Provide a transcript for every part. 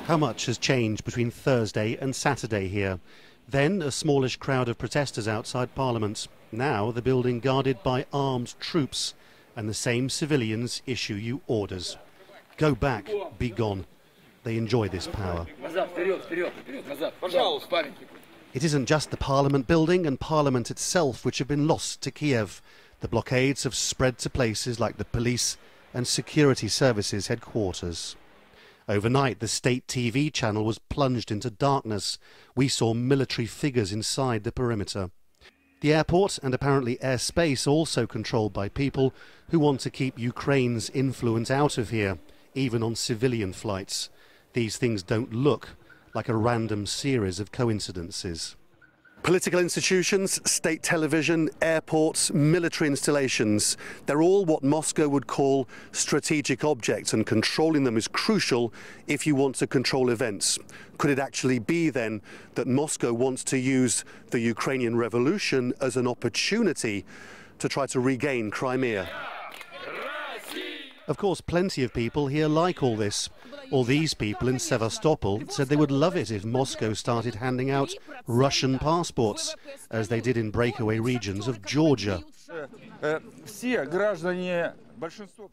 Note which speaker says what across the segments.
Speaker 1: How much has changed between Thursday and Saturday here? Then a smallish crowd of protesters outside Parliament. Now the building guarded by armed troops, and the same civilians issue you orders. Go back, be gone. They enjoy this power. It isn't just the Parliament building and Parliament itself which have been lost to Kiev. The blockades have spread to places like the police and security services headquarters. Overnight, the state TV channel was plunged into darkness. We saw military figures inside the perimeter. The airport and apparently airspace also controlled by people who want to keep Ukraine's influence out of here, even on civilian flights. These things don't look like a random series of coincidences. Political institutions, state television, airports, military installations, they're all what Moscow would call strategic objects, and controlling them is crucial if you want to control events. Could it actually be then that Moscow wants to use the Ukrainian revolution as an opportunity to try to regain Crimea? Of course, plenty of people here like all this. All these people in Sevastopol said they would love it if Moscow started handing out Russian passports, as they did in breakaway regions of Georgia.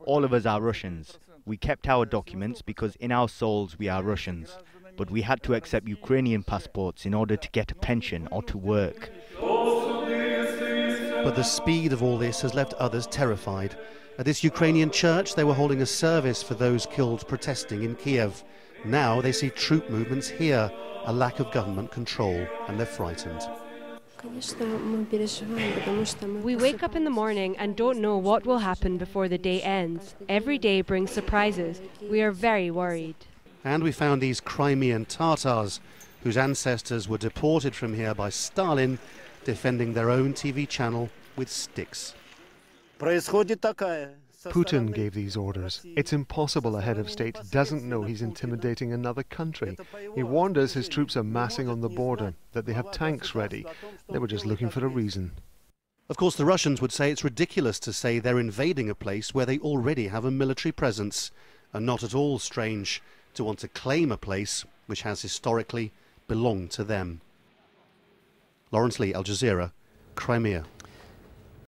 Speaker 2: All of us are Russians. We kept our documents because in our souls we are Russians. But we had to accept Ukrainian passports in order to get a pension or to work.
Speaker 1: But the speed of all this has left others terrified. At this Ukrainian church, they were holding a service for those killed protesting in Kiev. Now they see troop movements here, a lack of government control, and they're frightened.
Speaker 3: We wake up in the morning and don't know what will happen before the day ends. Every day brings surprises. We are very worried.
Speaker 1: And we found these Crimean Tatars, whose ancestors were deported from here by Stalin, defending their own TV channel with sticks.
Speaker 4: Putin gave these orders. It's impossible a head of state doesn't know he's intimidating another country. He warned us his troops are massing on the border, that they have tanks ready. They were just looking for a reason.
Speaker 1: Of course, the Russians would say it's ridiculous to say they're invading a place where they already have a military presence, and not at all strange to want to claim a place which has historically belonged to them. Laurence, Al Jazeera, Crimea.